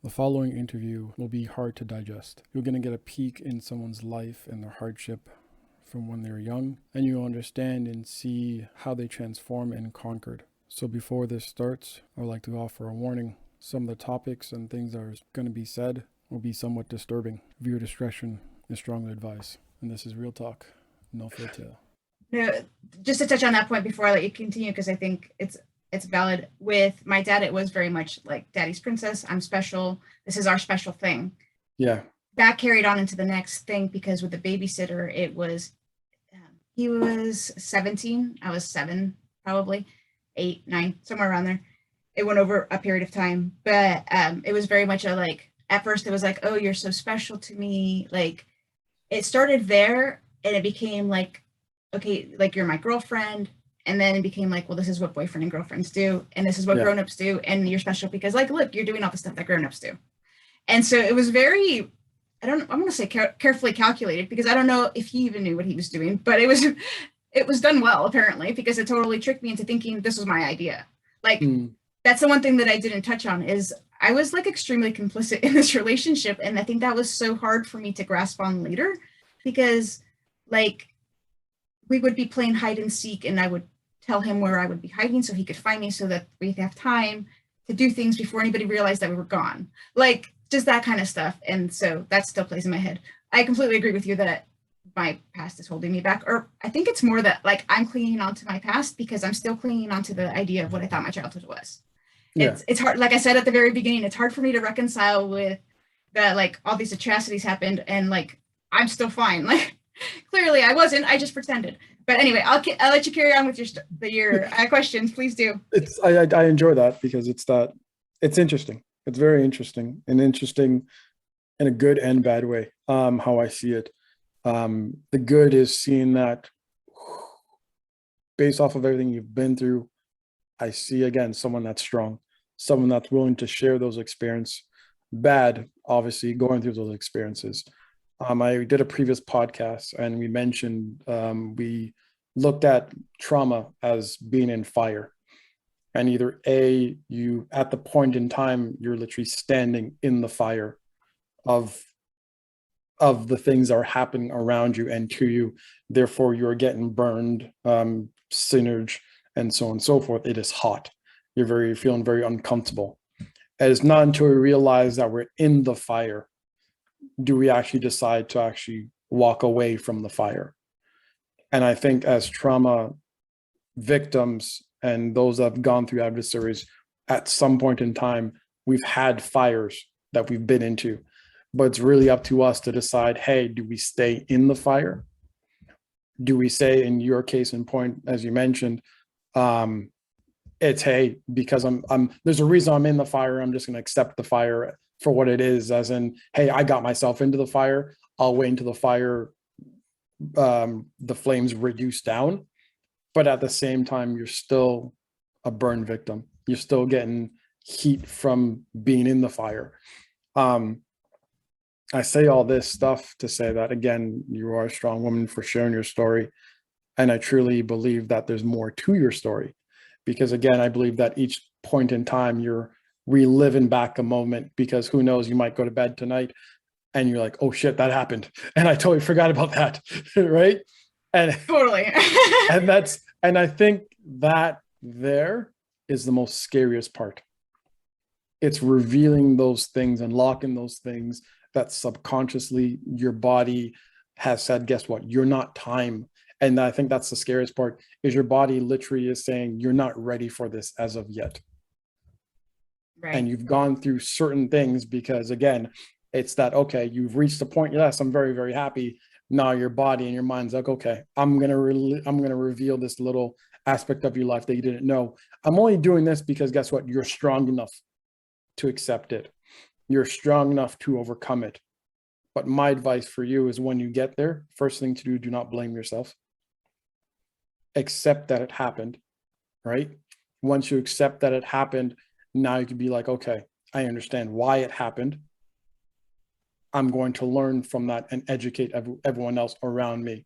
The following interview will be hard to digest. You're going to get a peek in someone's life and their hardship from when they're young, and you'll understand and see how they transform and conquered. So before this starts, I would like to offer a warning. Some of the topics and things that are going to be said will be somewhat disturbing. Viewer discretion is strongly advised. And this is Real Talk, no filter. No, just to touch on that point before I let you continue, because I think it's valid. With my dad, it was very much like daddy's princess. I'm special. This is our special thing. Yeah. That carried on into the next thing because with the babysitter, it was he was 17. I was 7, probably 8, 9, somewhere around there. It went over a period of time, but it was very much a like. At first, it was like, "Oh, you're so special to me." Like it started there, and it became like, "Okay, like you're my girlfriend." And then it became like, well, this is what boyfriend and girlfriends do, and this is what grown-ups do, and you're special because, like, look, you're doing all the stuff that grown-ups do. And so it was very, I'm going to say carefully calculated, because I don't know if he even knew what he was doing, but it was done well, apparently, because it totally tricked me into thinking this was my idea. Like, that's the one thing that I didn't touch on is I was like extremely complicit in this relationship, and I think that was so hard for me to grasp on later, because like we would be playing hide and seek, and I would tell him where I would be hiding so he could find me, so that we'd have time to do things before anybody realized that we were gone. Like just that kind of stuff. And so that still plays in my head. I completely agree with you that my past is holding me back. Or I think it's more that like I'm clinging on to my past because I'm still clinging on to the idea of what I thought my childhood was. Yeah. It's hard. Like I said at the very beginning, it's hard for me to reconcile with that, like all these atrocities happened and like I'm still fine. Like clearly I wasn't. I just pretended. But anyway, I'll let you carry on with your questions. Please do. I enjoy that because it's interesting. It's very interesting and interesting in a good and bad way. How I see it. The good is seeing that based off of everything you've been through, I see again someone that's strong, someone that's willing to share those experiences. Bad, obviously, going through those experiences. I did a previous podcast and we mentioned we looked at trauma as being in fire. And either A, you at the point in time, you're literally standing in the fire of the things that are happening around you and to you. Therefore, you're getting burned, synergy, and so on and so forth. It is hot. You're feeling very uncomfortable. And it's not until we realize that we're in the fire do we actually decide to actually walk away from the fire. And I think as trauma victims and those that have gone through adversaries, at some point in time, we've had fires that we've been into. But it's really up to us to decide, hey, do we stay in the fire? Do we say, in your case in point, as you mentioned, it's, hey, because I'm there's a reason I'm in the fire, I'm just going to accept the fire for what it is, as in, hey, I got myself into the fire, I'll wait until the fire, the flames reduce down. But at the same time, you're still a burn victim. You're still getting heat from being in the fire. I say all this stuff to say that, again, you are a strong woman for sharing your story. And I truly believe that there's more to your story. Because again, I believe that each point in time, you're reliving back a moment, because who knows, you might go to bed tonight and you're like, oh shit, that happened. And I totally forgot about that. Right. And totally. and I think that there is the most scariest part. It's revealing those things, unlocking those things that subconsciously your body has said, guess what? You're not time. And I think that's the scariest part, is your body literally is saying, you're not ready for this as of yet. Right. And you've gone through certain things, because again, it's that, okay, you've reached the point. Yes, I'm very, very happy. Now your body and your mind's like, okay, I'm going to reveal this little aspect of your life that you didn't know. I'm only doing this because guess what? You're strong enough to accept it. You're strong enough to overcome it. But my advice for you is, when you get there, first thing to do not blame yourself. Accept that it happened, right? Once you accept that it happened, now you can be like, okay, I understand why it happened. I'm going to learn from that and educate everyone else around me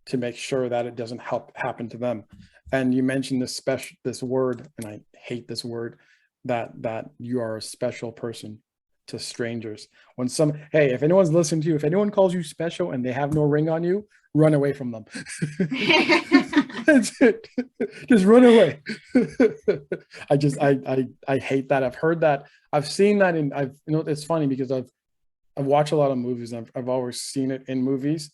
to make sure that it doesn't happen to them. And you mentioned this word, and I hate this word, that you are a special person. to strangers. When hey, if anyone's listening to you, if anyone calls you special and they have no ring on you, run away from them. That's it. Just run away. I hate that. I've heard that. I've seen that it's funny because I've watched a lot of movies and I've always seen it in movies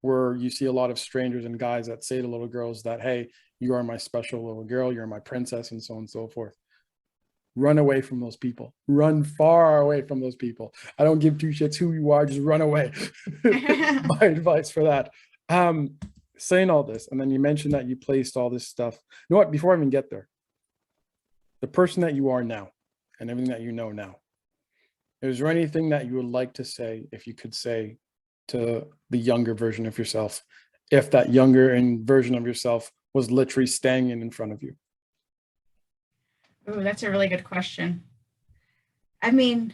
where you see a lot of strangers and guys that say to little girls that, hey, you are my special little girl, you're my princess, and so on and so forth. Run away from those people. Run far away from those people. I don't give two shits who you are, just run away. My advice for that. Saying all this, and then you mentioned that you placed all this stuff. You know what? Before I even get there, the person that you are now and everything that you know now, is there anything that you would like to say, if you could say, to the younger version of yourself, if that younger version of yourself was literally standing in front of you? Oh, that's a really good question. I mean,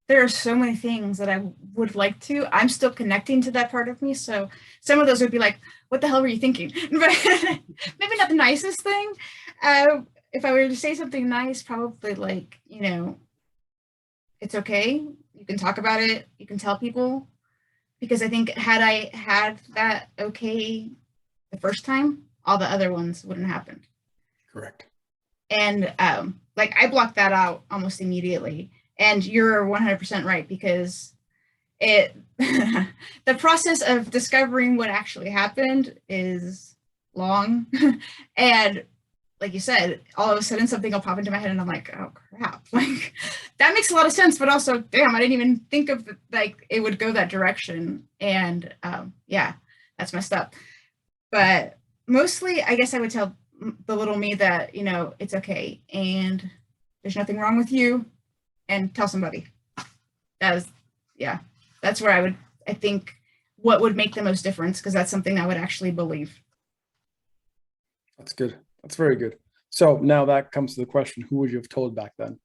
there are so many things that I would like to. I'm still connecting to that part of me. So some of those would be like, what the hell were you thinking? But maybe not the nicest thing. If I were to say something nice, probably like, it's okay. You can talk about it. You can tell people. Because I think had I had that okay the first time, all the other ones wouldn't happen. Correct. And I blocked that out almost immediately. And you're 100% right, because the process of discovering what actually happened is long. And like you said, all of a sudden something will pop into my head and I'm like, oh crap, like that makes a lot of sense, but also, damn, I didn't even think of it would go that direction. And yeah, that's messed up. But mostly, I guess I would tell the little me that, it's okay. And there's nothing wrong with you, and tell somebody. That's where I think what would make the most difference, because that's something I would actually believe. That's good. That's very good. So now that comes to the question, who would you have told back then?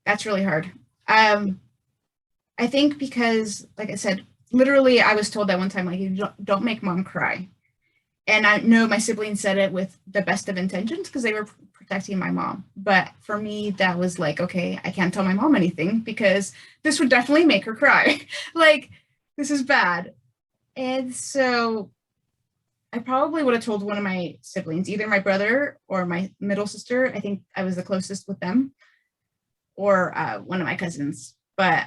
That's really hard. I think because, like I said, literally I was told that one time, like, you don't make mom cry. And I know my siblings said it with the best of intentions because they were protecting my mom. But for me, that was like, okay, I can't tell my mom anything because this would definitely make her cry. Like, this is bad. And so I probably would have told one of my siblings, either my brother or my middle sister. I think I was the closest with them, or one of my cousins. But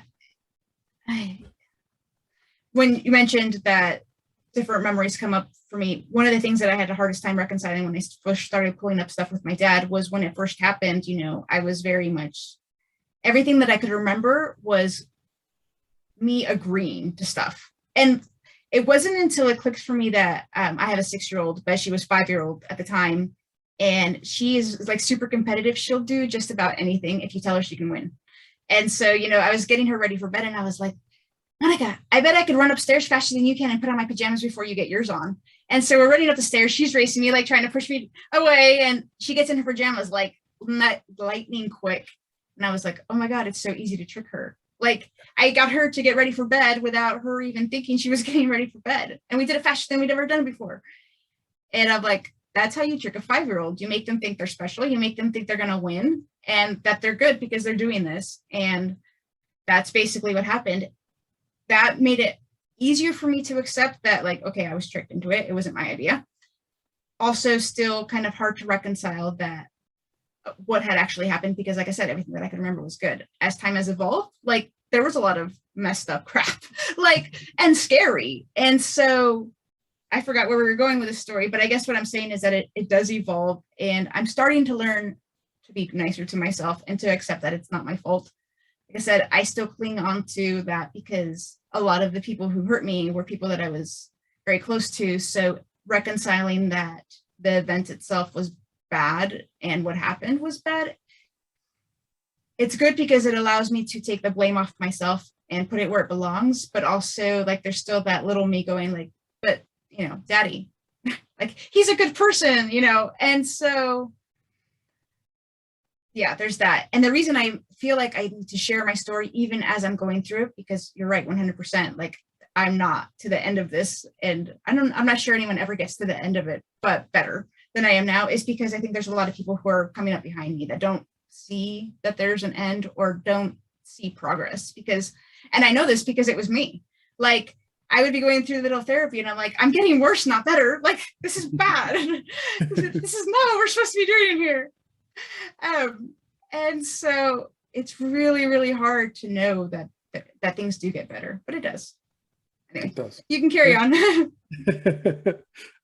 when you mentioned that different memories come up for me, one of the things that I had the hardest time reconciling when I first started pulling up stuff with my dad was when it first happened, I was very much, everything that I could remember was me agreeing to stuff. And it wasn't until it clicked for me that I have a 6-year-old, but she was 5-year-old at the time. And she is like super competitive. She'll do just about anything if you tell her she can win. And so, I was getting her ready for bed and I was like, Monica, I bet I could run upstairs faster than you can and put on my pajamas before you get yours on. And so we're running up the stairs. She's racing me, like trying to push me away. And she gets in her pajamas like lightning quick. And I was like, oh my God, it's so easy to trick her. Like, I got her to get ready for bed without her even thinking she was getting ready for bed. And we did it faster than we'd ever done before. And I'm like, that's how you trick a 5-year-old. You make them think they're special. You make them think they're going to win and that they're good because they're doing this. And that's basically what happened. That made it easier for me to accept that, like, okay, I was tricked into it. It wasn't my idea. Also, still kind of hard to reconcile that what had actually happened, because like I said, everything that I could remember was good. As time has evolved, like, there was a lot of messed up crap, like, and scary. And so I forgot where we were going with this story, but I guess what I'm saying is that it does evolve, and I'm starting to learn to be nicer to myself and to accept that it's not my fault. Like I said, I still cling on to that because a lot of the people who hurt me were people that I was very close to. So reconciling that the event itself was bad and what happened was bad, it's good because it allows me to take the blame off myself and put it where it belongs. But also, like, there's still that little me going like, but daddy, like, he's a good person, and so yeah, there's that. And the reason I feel like I need to share my story even as I'm going through it, because you're right, 100%, like, I'm not to the end of this, and I'm not sure anyone ever gets to the end of it, but better than I am now, is because I think there's a lot of people who are coming up behind me that don't see that there's an end, or don't see progress and I know this because it was me. Like, I would be going through little therapy and I'm like, I'm getting worse, not better. Like, this is bad. This is not what we're supposed to be doing here. And so it's really, really hard to know that things do get better, but it does. Anyway, It does. You can carry on.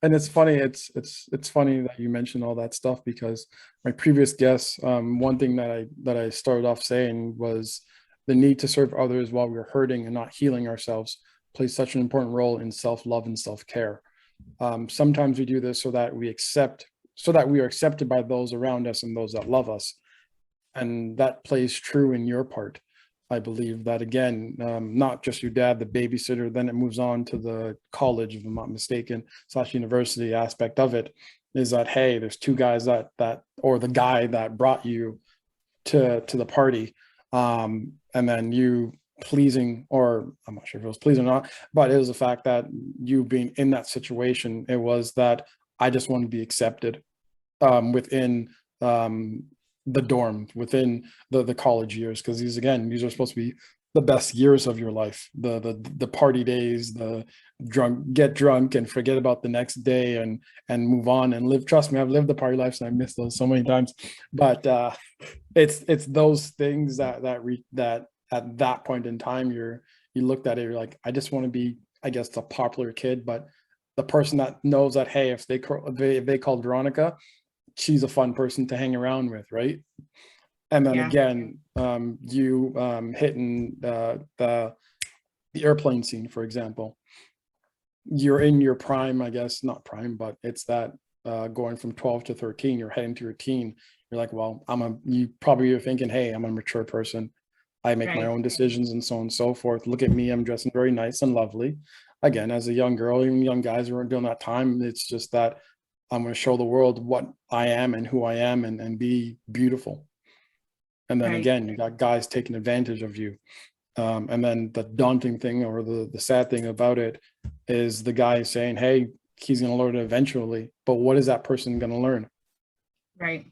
And it's funny. It's funny that you mentioned all that stuff, because my previous guest, one thing that I started off saying was the need to serve others while we're hurting and not healing ourselves plays such an important role in self-love and self-care. Sometimes we do this so that we are accepted by those around us and those that love us. And that plays true in your part. I believe that, again, not just your dad, the babysitter, then it moves on to the college, if I'm not mistaken, / university aspect of it, is that, hey, there's two guys that or the guy that brought you to the party, and then you pleasing, or I'm not sure if it was pleasing or not, but it was the fact that you being in that situation, it was that I just want to be accepted within the dorm, within the college years, because these are supposed to be the best years of your life, the party days, the get drunk and forget about the next day and move on and live. Trust me, I've lived the party life, and I missed those so many times. But it's those things that at that point in time you looked at it, you're like, I just want to be, I guess, the popular kid, but the person that knows that, hey, if they called Veronica, she's a fun person to hang around with, right? And then again, you hitting the airplane scene, for example. You're in your prime, I guess, not prime, but it's that going from 12 to 13, you're heading to your teen. You're like, well, you probably are thinking, hey, I'm a mature person. I make my own decisions and so on and so forth. Look at me, I'm dressing very nice and lovely. Again, as a young girl, even young guys who are doing that time, it's just that I'm going to show the world what I am and who I am and be beautiful. And then again, you got guys taking advantage of you. And then the daunting thing, or the sad thing about it, is the guy saying, hey, he's going to learn it eventually. But what is that person going to learn? Right.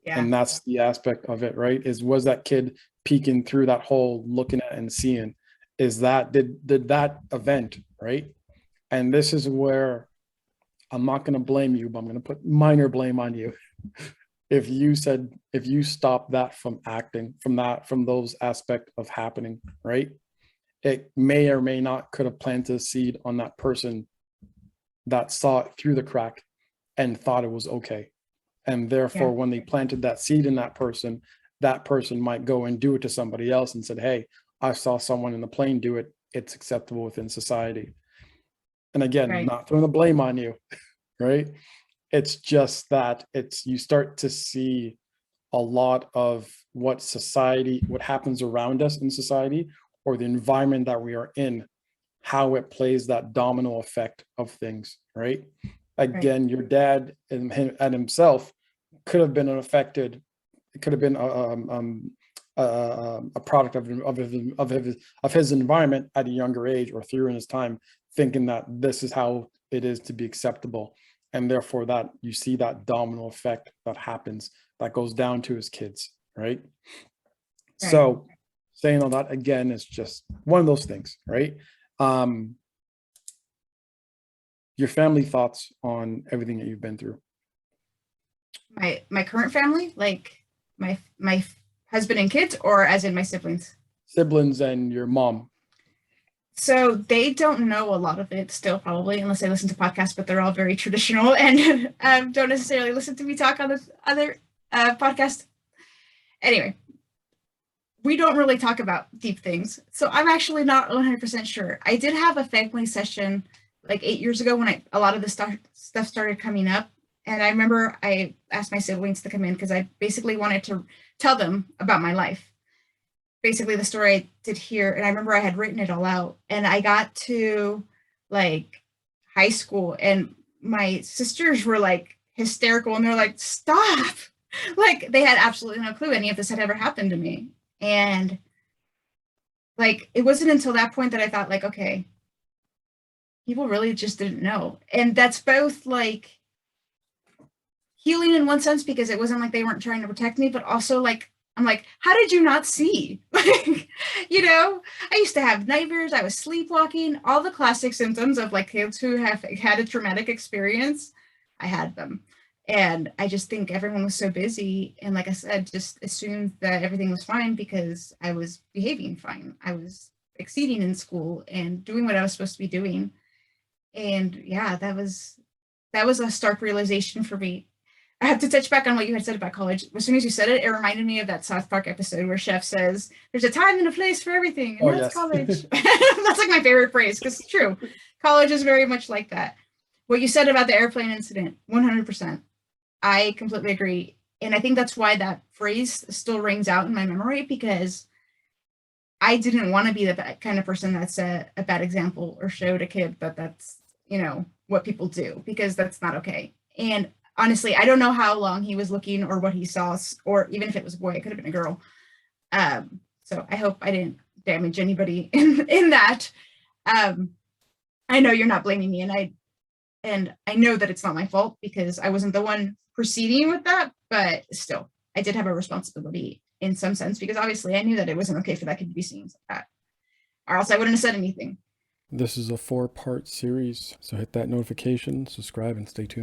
Yeah. And that's the aspect of it, right? Was that kid peeking through that hole, looking at and seeing, did that event, right? And this is where I'm not going to blame you, but I'm going to put minor blame on you. If you stop that from acting, from those aspects of happening, right? It may or may not could have planted a seed on that person that saw it through the crack and thought it was okay. And therefore, when they planted that seed in that person might go and do it to somebody else and said, hey, I saw someone in the plane do it. It's acceptable within society. And again, not throwing the blame on you, right? It's just that you start to see a lot of what happens around us in society, or the environment that we are in, how it plays that domino effect of things, right? Again, your dad and himself could have been affected. It could have been a product of his environment at a younger age, or through in his time, thinking that this is how it is to be acceptable. And therefore that you see that domino effect that happens, that goes down to his kids, right? So saying all that, again, is just one of those things, right? Your family thoughts on everything that you've been through. My current family, like my husband and kids, or as in my siblings? Siblings and your mom. So they don't know a lot of it still, probably, unless they listen to podcasts, but they're all very traditional and don't necessarily listen to me talk on this other podcast. Anyway, we don't really talk about deep things. So I'm actually not 100% sure. I did have a family session like 8 years ago when a lot of this stuff started coming up. And I remember I asked my siblings to come in because I basically wanted to tell them about my life. Basically the story I did here, and I remember I had written it all out, and I got to like high school and my sisters were like hysterical, and they're like, stop. Like they had absolutely no clue any of this had ever happened to me. And like, it wasn't until that point that I thought like, okay, people really just didn't know. And that's both like healing in one sense, because it wasn't like they weren't trying to protect me, but also like, I'm like, how did you not see? Like, I used to have nightmares. I was sleepwalking, all the classic symptoms of like kids who have had a traumatic experience. I had them. And I just think everyone was so busy. And like I said, just assumed that everything was fine because I was behaving fine. I was exceeding in school and doing what I was supposed to be doing. And yeah, that was a stark realization for me. I have to touch back on what you had said about college. As soon as you said it, it reminded me of that South Park episode where Chef says, "There's a time and a place for everything, and Oh, that's yes. college." That's like my favorite phrase because it's true. College is very much like that. What you said about the airplane incident, 100%. I completely agree. And I think that's why that phrase still rings out in my memory because I didn't want to be the kind of person that's a bad example or showed a kid that that's, what people do because that's not okay. And honestly, I don't know how long he was looking or what he saw, or even if it was a boy, it could have been a girl. So I hope I didn't damage anybody in that. I know you're not blaming me, and I know that it's not my fault because I wasn't the one proceeding with that, but still, I did have a responsibility in some sense because obviously I knew that it wasn't okay for that kid to be seen like that, or else I wouldn't have said anything. This is a 4-part series, so hit that notification, subscribe, and stay tuned.